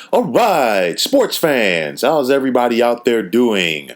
All right, sports fans, how's everybody out there doing?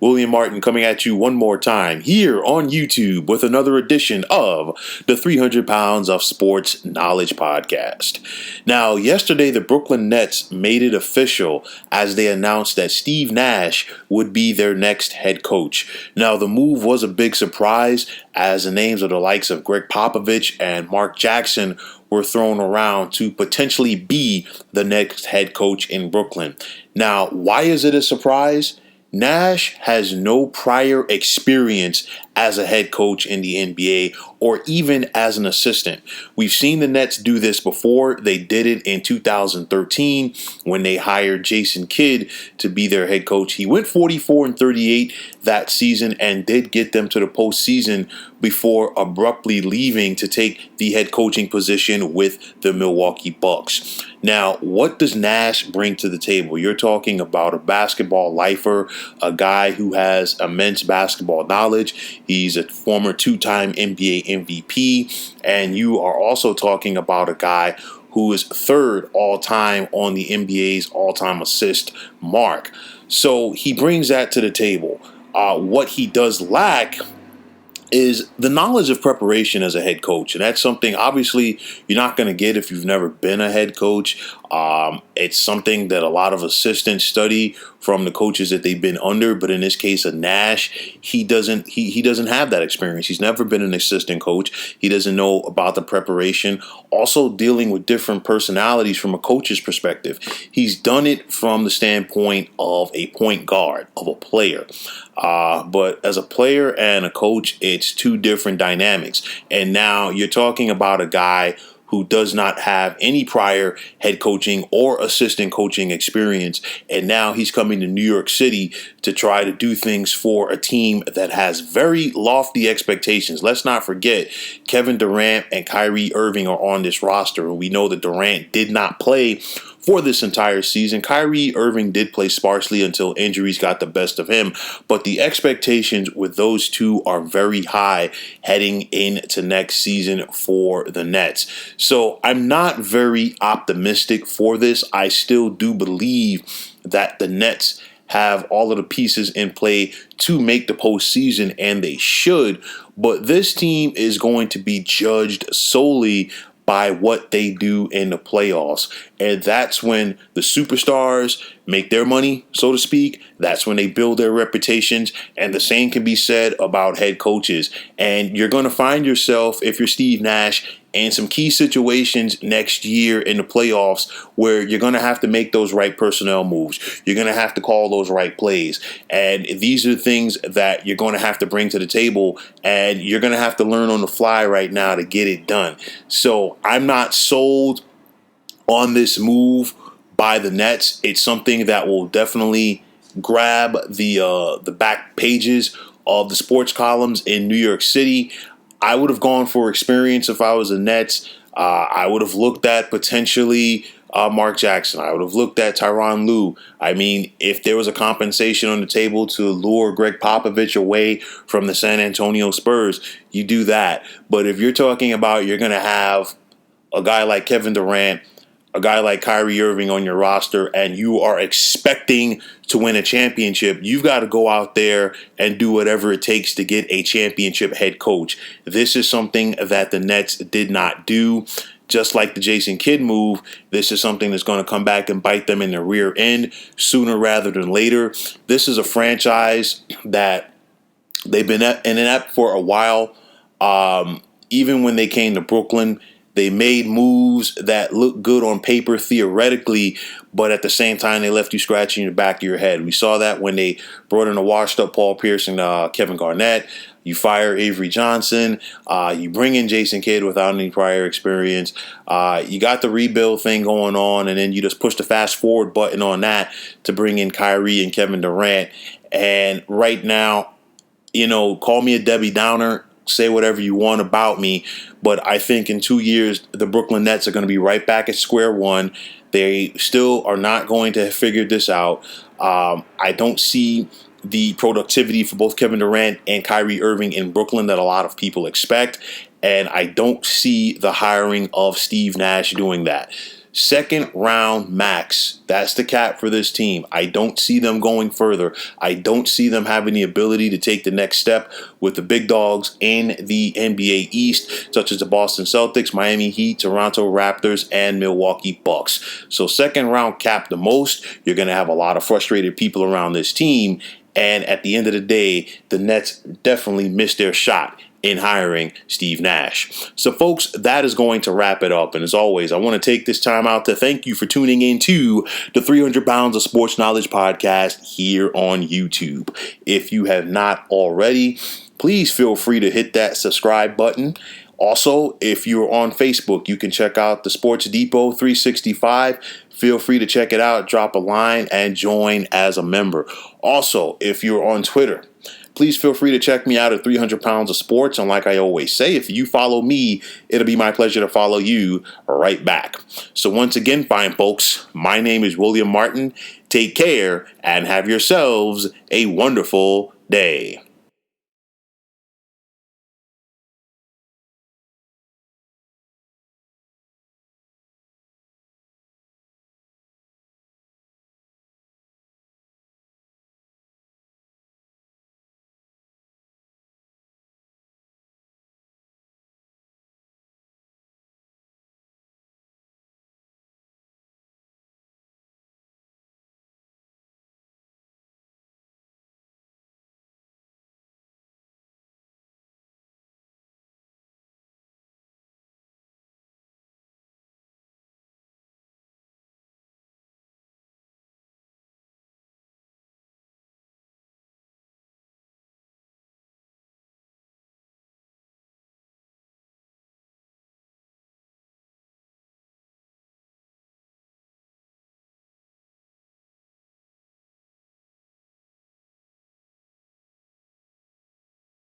William Martin coming at you one more time here on YouTube with another edition of the 300 Pounds of Sports Knowledge podcast. Now, yesterday the Brooklyn Nets made it official as they announced that Steve Nash would be their next head coach. Now, the move was a big surprise as the names of the likes of Greg Popovich and Mark Jackson were thrown around to potentially be the next head coach in Brooklyn. Now, why is it a surprise? Nash has no prior experience as a head coach in the NBA or even as an assistant. We've seen the Nets do this before. They did it in 2013 when they hired Jason Kidd to be their head coach. He went 44-38 that season and did get them to the postseason before abruptly leaving to take the head coaching position with the Milwaukee Bucks. Now, what does Nash bring to the table? You're talking about a basketball lifer, a guy who has immense basketball knowledge. He's a former two-time NBA MVP, and you are also talking about a guy who is third all-time on the NBA's all-time assist mark. So he brings that to the table. What he does lack is the knowledge of preparation as a head coach. And that's something, obviously, you're not going to get if you've never been a head coach. It's something that a lot of assistants study from the coaches that they've been under. But in this case of Nash, he doesn't have that experience. He's never been an assistant coach. He doesn't know about the preparation. Also dealing with different personalities from a coach's perspective. He's done it from the standpoint of a point guard, of a player. But as a player and a coach, it's two different dynamics. And now you're talking about a guy who does not have any prior head coaching or assistant coaching experience. And now he's coming to New York City to try to do things for a team that has very lofty expectations. Let's not forget, Kevin Durant and Kyrie Irving are on this roster. And we know that Durant did not play for this entire season. Kyrie Irving did play sparsely until injuries got the best of him, but the expectations with those two are very high heading into next season for the Nets. So I'm not very optimistic for this. I still do believe that the Nets have all of the pieces in play to make the postseason, and they should, but this team is going to be judged solely by what they do in the playoffs. And that's when the superstars make their money, so to speak. That's when they build their reputations. And the same can be said about head coaches. And you're going to find yourself, if you're Steve Nash, in some key situations next year in the playoffs where you're going to have to make those right personnel moves. You're going to have to call those right plays. And these are things that you're going to have to bring to the table, and you're going to have to learn on the fly right now to get it done. So I'm not sold on this move by the Nets. It's something that will definitely grab the back pages of the sports columns in New York City. I would have gone for experience if I was the Nets. I would have looked at potentially Mark Jackson. I would have looked at Tyronn Lue. I mean, if there was a compensation on the table to lure Greg Popovich away from the San Antonio Spurs, you do that. But if you're talking about you're going to have a guy like Kevin Durant, a guy like Kyrie Irving on your roster, and you are expecting to win a championship, you've got to go out there and do whatever it takes to get a championship head coach. This is something that the Nets did not do. Just like the Jason Kidd move, this is something that's going to come back and bite them in the rear end sooner rather than later. This is a franchise that they've been in it for a while. Even when they came to Brooklyn, they made moves that looked good on paper theoretically, but at the same time, they left you scratching the back of your head. We saw that when they brought in a washed-up Paul Pierce and Kevin Garnett. You fire Avery Johnson. You bring in Jason Kidd without any prior experience. You got the rebuild thing going on, and then you just push the fast-forward button on that to bring in Kyrie and Kevin Durant. And right now, call me a Debbie Downer. Say whatever you want about me, but I think in 2 years, the Brooklyn Nets are going to be right back at square one. They still are not going to have figured this out. I don't see the productivity for both Kevin Durant and Kyrie Irving in Brooklyn that a lot of people expect, and I don't see the hiring of Steve Nash doing that. Second round max. That's the cap for this team. I don't see them going further. I don't see them having the ability to take the next step with the big dogs in the NBA East, such as the Boston Celtics, Miami Heat, Toronto Raptors, and Milwaukee Bucks. So second round cap the most. You're going to have a lot of frustrated people around this team. And at the end of the day, the Nets definitely missed their shot in hiring Steve Nash. So, folks, that is going to wrap it up. And as always, I want to take this time out to thank you for tuning in to the 300 Pounds of Sports Knowledge podcast here on YouTube. If you have not already, please feel free to hit that subscribe button. Also, if you're on Facebook, you can check out the Sports Depot 365. Feel free to check it out, drop a line, and join as a member. Also, if you're on Twitter, please feel free to check me out at 300 Pounds of Sports. And like I always say, if you follow me, it'll be my pleasure to follow you right back. So once again, fine folks, my name is William Martin. Take care and have yourselves a wonderful day.